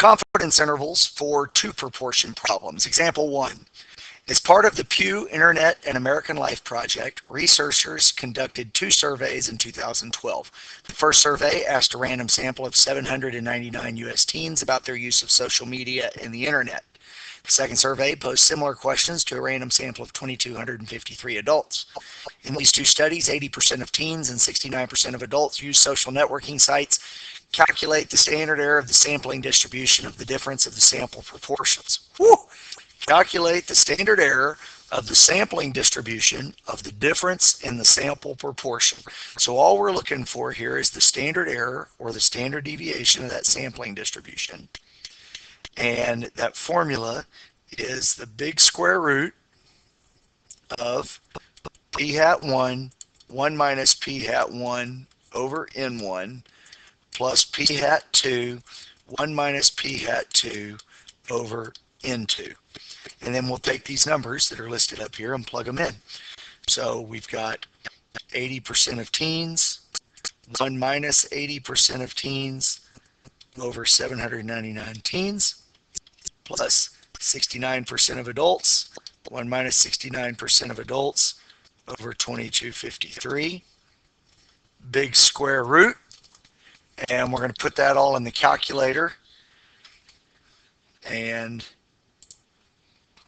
Confidence intervals for two proportion problems. Example 1. As part of the Pew Internet and American Life project, researchers conducted 2 surveys in 2012. The first survey asked a random sample of 799 U.S. teens about their use of social media and the Internet. The second survey posed similar questions to a random sample of 2,253 adults. In these 2 studies, 80% of teens and 69% of adults use social networking sites. Calculate the standard error of the sampling distribution of the difference of the sample proportions. Whew! Calculate the standard error of the sampling distribution of the difference in the sample proportion. So all we're looking for here is the standard error or the standard deviation of that sampling distribution. And that formula is the big square root of p hat 1, 1 minus p hat 1 over n1 plus p hat 2, 1 minus p hat 2 over n2. And then we'll take these numbers that are listed up here and plug them in. So we've got 80% of teens, 1 minus 80% of teens over 799 teens, plus 69% of adults, 1 minus 69% of adults over 2253. Big square root. And we're going to put that all in the calculator and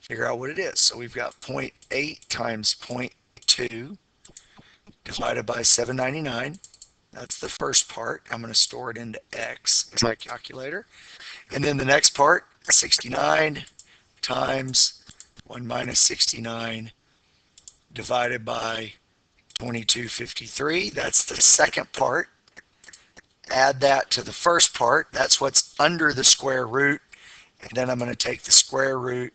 figure out what it is. So we've got 0.8 times 0.2 divided by 799. That's the first part. I'm going to store it into X in my calculator. And then the next part, 69 times 1 minus 69 divided by 2253. That's the second part. Add that to the first part. That's what's under the square root. And then I'm going to take the square root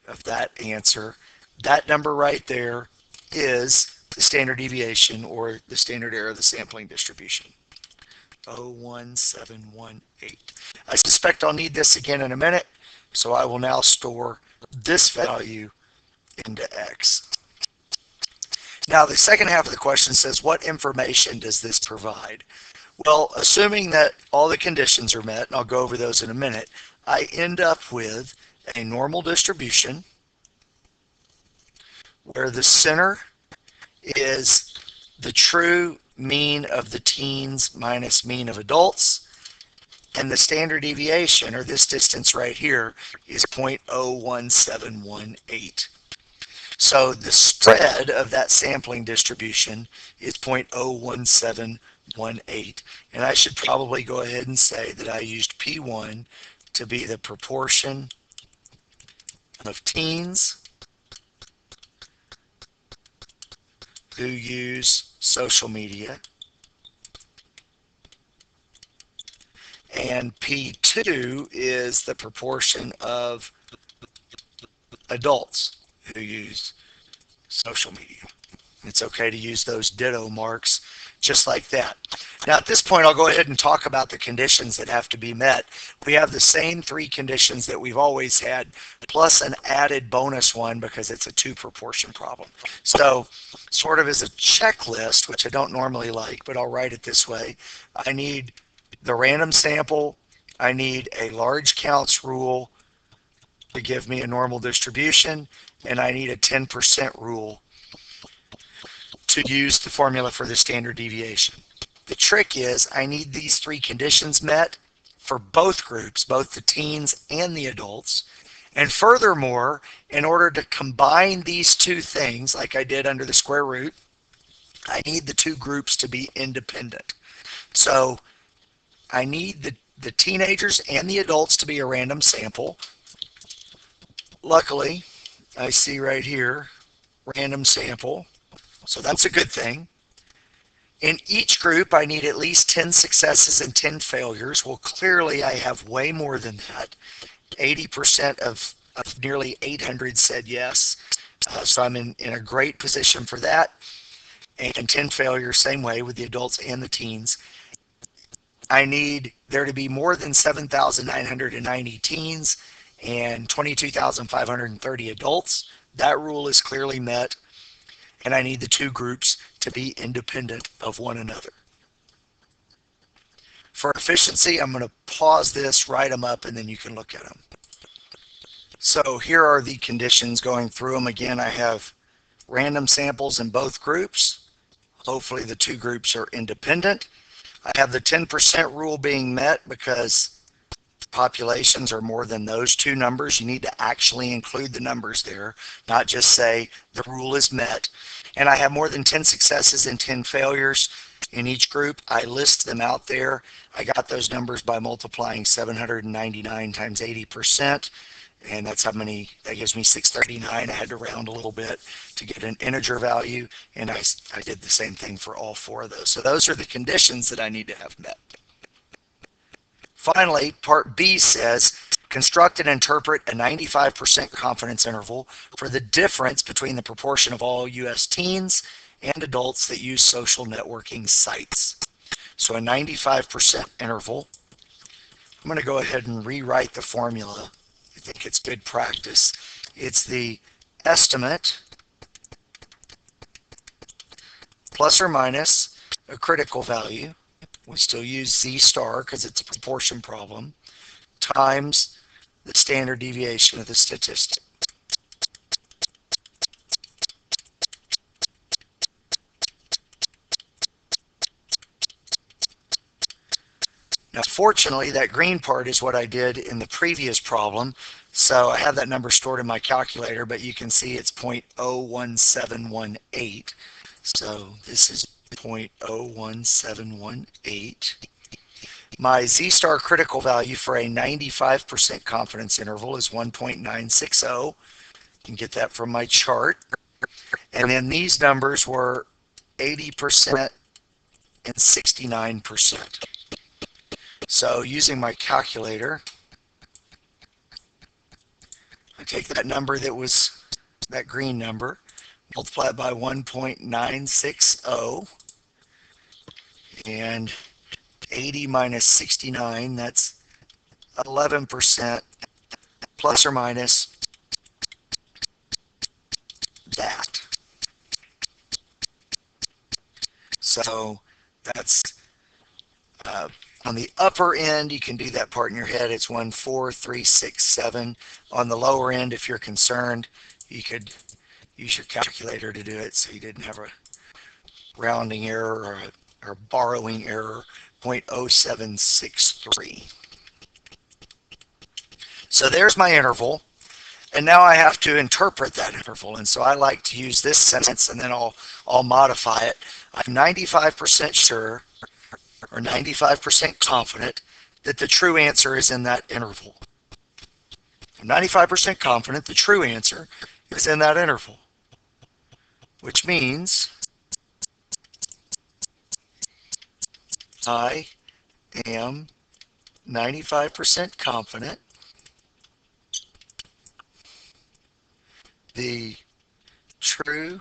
of that answer. That number right there is the standard deviation or the standard error of the sampling distribution. 01718. I suspect I'll need this again in a minute, so I will now store this value into X. Now the second half of the question says, what information does this provide? Well, assuming that all the conditions are met, and I'll go over those in a minute, I end up with a normal distribution where the center is the true mean of the teens minus mean of adults, and the standard deviation, or this distance right here, is 0.01718. So the spread of that sampling distribution is 0.01718, and I should probably go ahead and say that I used P1 to be the proportion of teens who use social media, and P2 is the proportion of adults who use social media. It's okay to use those ditto marks just like that. Now at this point I'll go ahead and talk about the conditions that have to be met. We have the same 3 conditions that we've always had, plus an added bonus one because it's a 2 proportion problem. So sort of as a checklist, which I don't normally like, but I'll write it this way. I need the random sample, I need a large counts rule to give me a normal distribution, and I need a 10% rule to use the formula for the standard deviation. The trick is I need these 3 conditions met for both groups, both the teens and the adults. And furthermore, in order to combine these 2 things, like I did under the square root, I need the 2 groups to be independent. So I need the teenagers and the adults to be a random sample. Luckily, I see right here, random sample. So that's a good thing. In each group, I need at least 10 successes and 10 failures. Well, clearly I have way more than that. 80% of nearly 800 said yes. So I'm in a great position for that. And 10 failures, same way with the adults and the teens. I need there to be more than 7,990 teens and 22,530 adults. That rule is clearly met. And I need the 2 groups to be independent of one another. For efficiency, I'm going to pause this, write them up, and then you can look at them. So here are the conditions going through them. Again, I have random samples in both groups. Hopefully the two groups are independent. I have the 10% rule being met because populations are more than those two numbers. You need to actually include the numbers there, not just say the rule is met. And I have more than 10 successes and 10 failures in each group. I list them out there. I got those numbers by multiplying 799 times 80%. And that's how many, that gives me 639. I had to round a little bit to get an integer value, and I did the same thing for all four of those. So those are the conditions that I need to have met. Finally, part B says, construct and interpret a 95% confidence interval for the difference between the proportion of all U.S. teens and adults that use social networking sites. So a 95% interval. I'm going to go ahead and rewrite the formula. I think it's good practice. It's the estimate plus or minus a critical value. We still use Z star because it's a proportion problem, times the standard deviation of the statistic. Now, fortunately, that green part is what I did in the previous problem. So I have that number stored in my calculator, but you can see it's 0.01718. So this is 0.01718. My Z-star critical value for a 95% confidence interval is 1.960. You can get that from my chart. And then these numbers were 80% and 69%. So using my calculator, I take that number that was that green number, multiply it by 1.960, and 80 minus 69, that's 11% plus or minus that. So that's on the upper end, you can do that part in your head. It's 14367. On the lower end, if you're concerned, you could use your calculator to do it so you didn't have a rounding error or borrowing error, 0.0763. So there's my interval. And now I have to interpret that interval. And so I like to use this sentence, and then I'll modify it. I'm 95% sure or 95% confident that the true answer is in that interval. I'm 95% confident the true answer is in that interval, which means I am 95% confident the true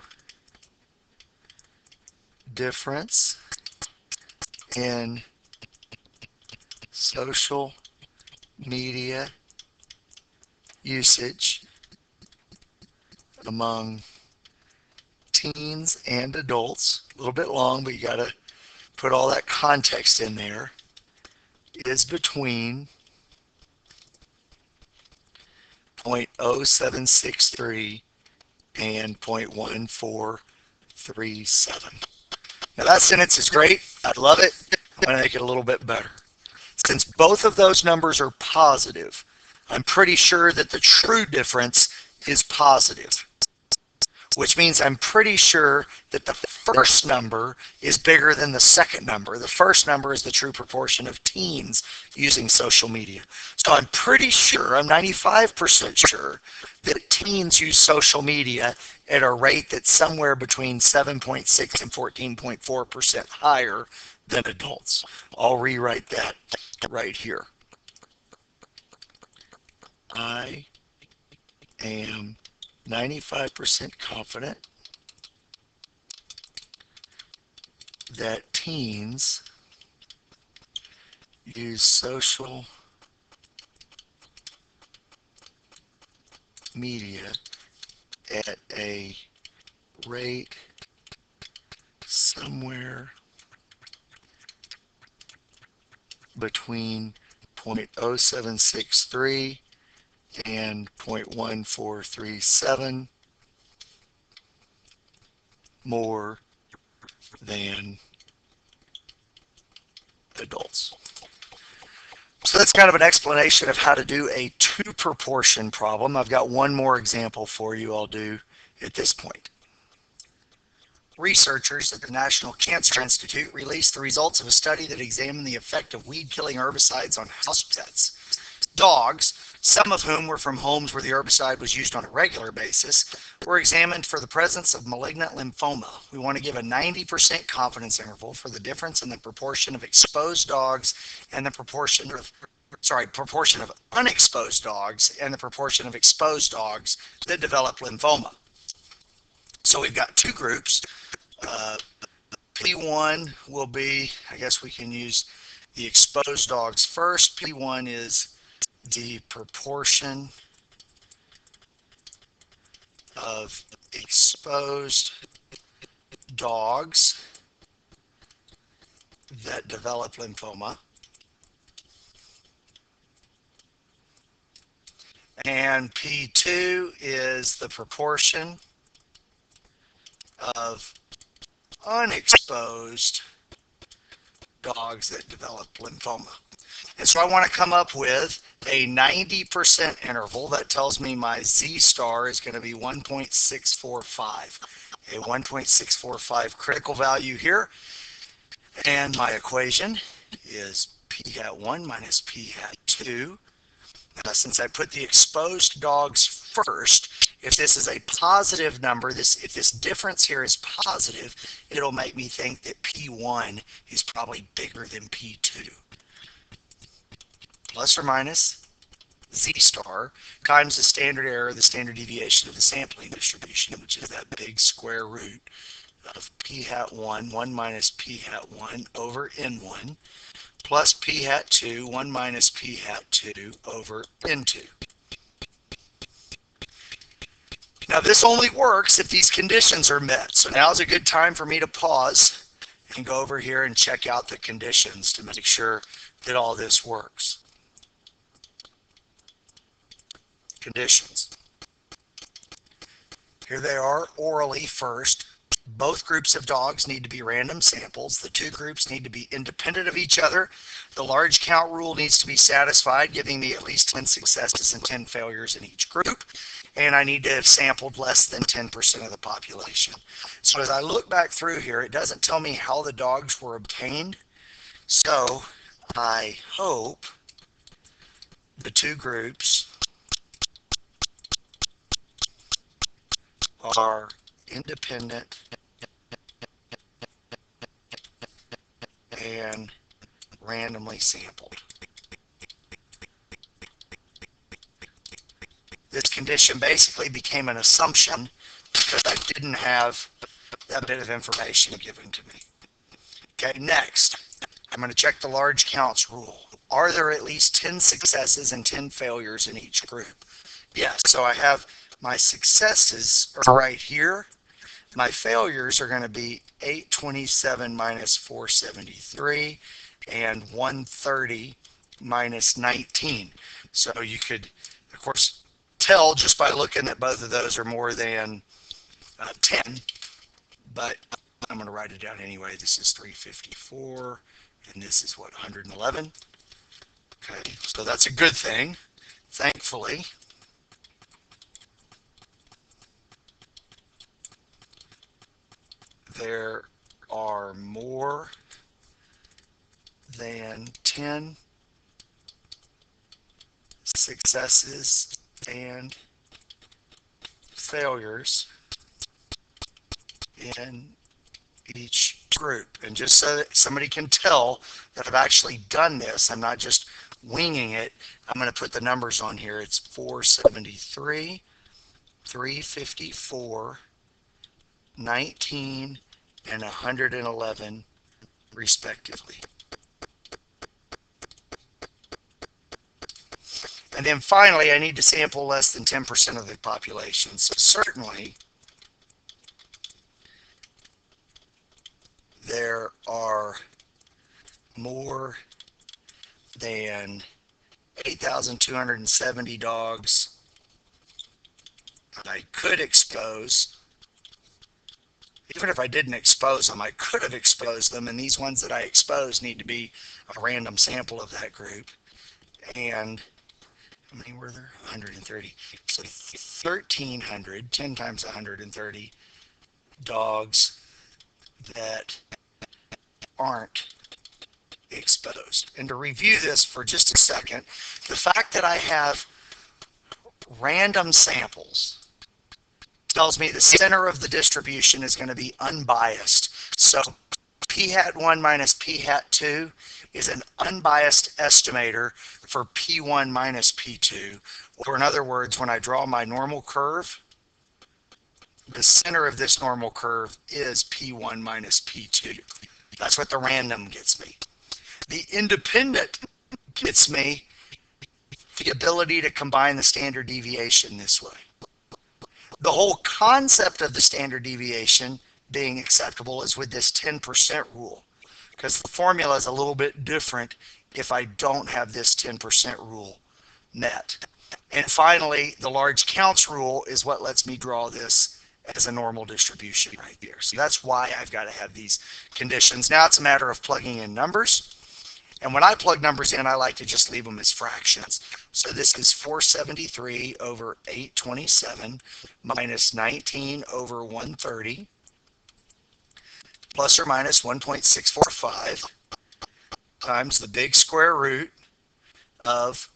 difference in social media usage among teens and adults, a little bit long, but you got to put all that context in there, is between 0.0763 and 0.1437. Now that sentence is great. I love it. I'm going to make it a little bit better. Since both of those numbers are positive, I'm pretty sure that the true difference is positive, which means I'm pretty sure that the first number is bigger than the second number. The first number is the true proportion of teens using social media. So I'm pretty sure, I'm 95% sure, that teens use social media at a rate that's somewhere between 7.6 and 14.4% higher than adults. I'll rewrite that right here. I am 95% confident that teens use social media at a rate somewhere between 0.0763 and 0.1437 more than adults. So that's kind of an explanation of how to do a two proportion problem. I've got one more example for you I'll do at this point. Researchers at the National Cancer Institute released the results of a study that examined the effect of weed-killing herbicides on house pets. Dogs, some of whom were from homes where the herbicide was used on a regular basis, were examined for the presence of malignant lymphoma. We want to give a 90% confidence interval for the difference in the proportion of exposed dogs and the proportion of unexposed dogs and the proportion of exposed dogs that develop lymphoma. So we've got two groups. P1 will be, I guess we can use the exposed dogs first. P1 is the proportion of exposed dogs that develop lymphoma. And P2 is the proportion of unexposed dogs that develop lymphoma. And so I want to come up with a 90% interval that tells me my Z star is going to be 1.645. A 1.645 critical value here. And my equation is P hat 1 minus P hat 2. Since I put the exposed dogs first, if this is a positive number, if this difference here is positive, it'll make me think that P1 is probably bigger than P2. Plus or minus Z star times the standard error, the standard deviation of the sampling distribution, which is that big square root of P hat 1, 1 minus P hat 1 over N1, plus P hat 2, 1 minus P hat 2 over N2. Now this only works if these conditions are met. So now is a good time for me to pause and go over here and check out the conditions to make sure that all this works. Conditions. Here they are orally first. Both groups of dogs need to be random samples. The two groups need to be independent of each other. The large count rule needs to be satisfied, giving me at least 10 successes and 10 failures in each group. And I need to have sampled less than 10% of the population. So as I look back through here, it doesn't tell me how the dogs were obtained. So I hope the two groups are independent and randomly sampled. This condition basically became an assumption because I didn't have that bit of information given to me. Okay, next, I'm going to check the large counts rule. Are there at least 10 successes and 10 failures in each group? Yes, so I have my successes are right here. My failures are going to be 827 minus 473 and 130 minus 19. So you could, of course, tell just by looking that both of those are more than 10, but I'm going to write it down anyway. This is 354, and this is what, 111? Okay, so that's a good thing, thankfully. There are more than 10 successes and failures in each group. And just so that somebody can tell that I've actually done this, I'm not just winging it, I'm going to put the numbers on here. It's 473, 354, 19, and 111 respectively. And then finally, I need to sample less than 10% of the population. So certainly, there are more than 8,270 dogs I could expose. Even if I didn't expose them, I could have exposed them, and these ones that I exposed need to be a random sample of that group. And how many were there? 130. So 1,300, 10 times 130 dogs that aren't exposed. And to review this for just a second, the fact that I have random samples tells me the center of the distribution is going to be unbiased. So p hat 1 minus p hat 2 is an unbiased estimator for p1 minus p2. Or in other words, when I draw my normal curve, the center of this normal curve is p1 minus p2. That's what the random gets me. The independent gets me the ability to combine the standard deviation this way. The whole concept of the standard deviation being acceptable is with this 10% rule, because the formula is a little bit different if I don't have this 10% rule met. And finally, the large counts rule is what lets me draw this as a normal distribution right here. So that's why I've got to have these conditions. Now it's a matter of plugging in numbers. And when I plug numbers in, I like to just leave them as fractions. So this is 473 over 827 minus 19 over 130 plus or minus 1.645 times the big square root of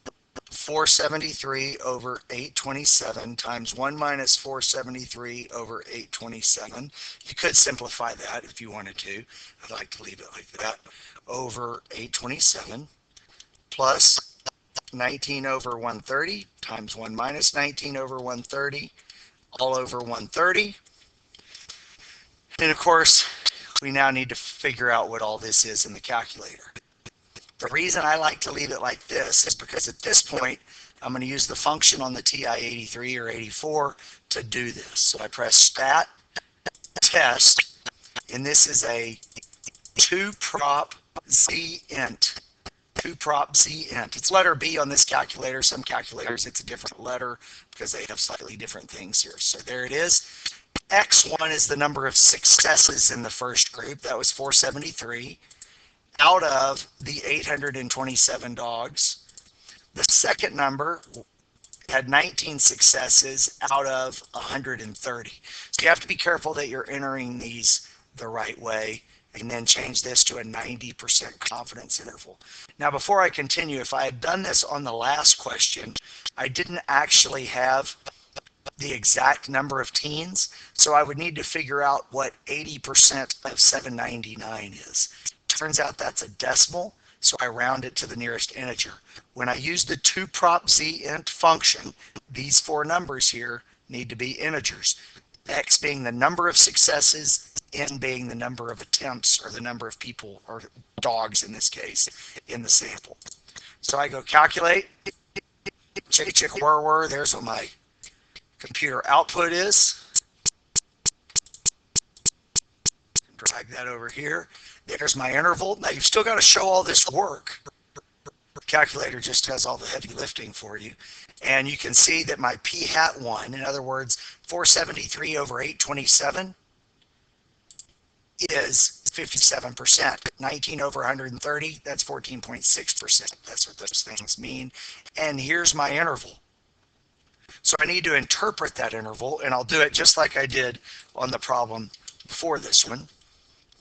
473 over 827 times 1 minus 473 over 827. You could simplify that if you wanted to. I'd like to leave it like that. Over 827 plus 19 over 130 times 1 minus 19 over 130 all over 130. And of course, we now need to figure out what all this is in the calculator. The reason I like to leave it like this is because at this point, I'm going to use the function on the TI-83 or 84 to do this. So I press stat test, and this is a 2-prop z-int. 2-prop z-int. It's letter B on this calculator. Some calculators, it's a different letter because they have slightly different things here. So there it is. X1 is the number of successes in the first group. That was 473 out of the 827 dogs. The second number had 19 successes out of 130. So you have to be careful that you're entering these the right way, and then change this to a 90% confidence interval. Now, before I continue, if I had done this on the last question, I didn't actually have the exact number of teens, so I would need to figure out what 80% of 799 is. Turns out that's a decimal, so I round it to the nearest integer. When I use the 2-prop z-int function, these 4 numbers here need to be integers. X being the number of successes, N being the number of attempts, or the number of people, or dogs in this case, in the sample. So I go calculate, chick whir, there's what my computer output is. Drag that over here. There's my interval. Now you've still got to show all this work. The calculator just does all the heavy lifting for you. And you can see that my p hat 1, in other words, 473 over 827, is 57%. 19 over 130, that's 14.6%. That's what those things mean. And here's my interval. So I need to interpret that interval, and I'll do it just like I did on the problem before this one.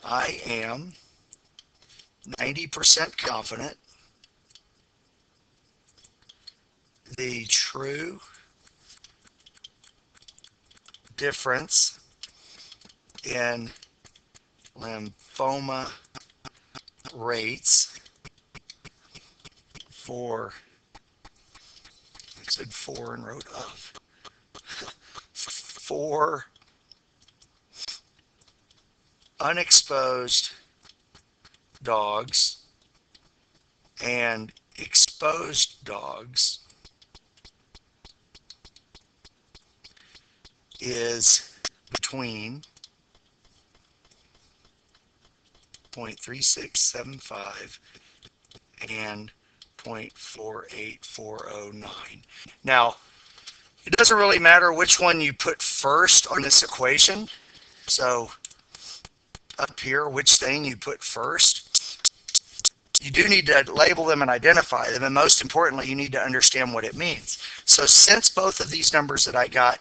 I am 90% confident the true difference in lymphoma rates for, I said 4 and wrote of, for unexposed dogs and exposed dogs is between 0.3675 and 0.48409. Now, it doesn't really matter which one you put first on this equation. So up here, which thing you put first. You do need to label them and identify them, and most importantly, you need to understand what it means. So since both of these numbers that I got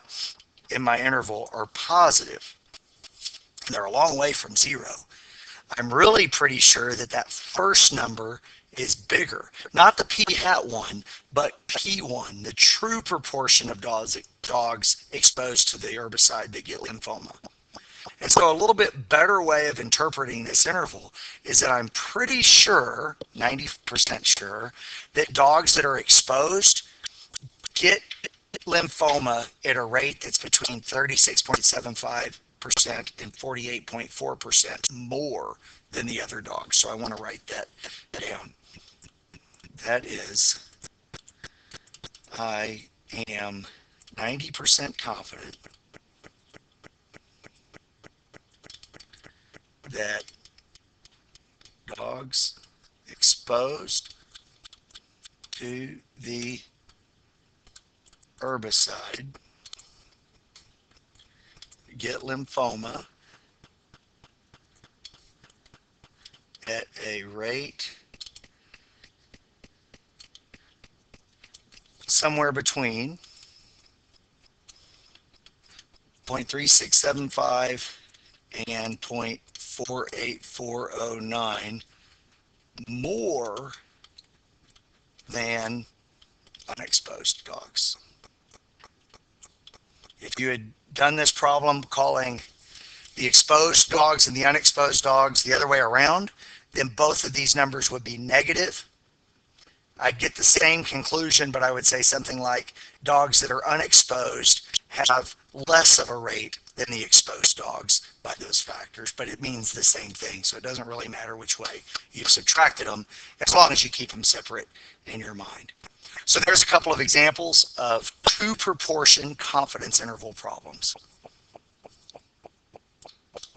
in my interval are positive, they're a long way from zero, I'm really pretty sure that that first number is bigger. Not the p-hat one, but p1, the true proportion of dogs exposed to the herbicide that get lymphoma. And so a little bit better way of interpreting this interval is that I'm pretty sure, 90% sure, that dogs that are exposed get lymphoma at a rate that's between 36.75% and 48.4% more than the other dogs. So I want to write that down. That is, I am 90% confident that dogs exposed to the herbicide get lymphoma at a rate somewhere between 0.3675 and 0.48409 more than unexposed dogs. If you had done this problem calling the exposed dogs and the unexposed dogs the other way around, then both of these numbers would be negative. I'd get the same conclusion, but I would say something like dogs that are unexposed have less of a rate than the exposed dogs by those factors, but it means the same thing. So it doesn't really matter which way you've subtracted them, as long as you keep them separate in your mind. So there's a couple of examples of two proportion confidence interval problems.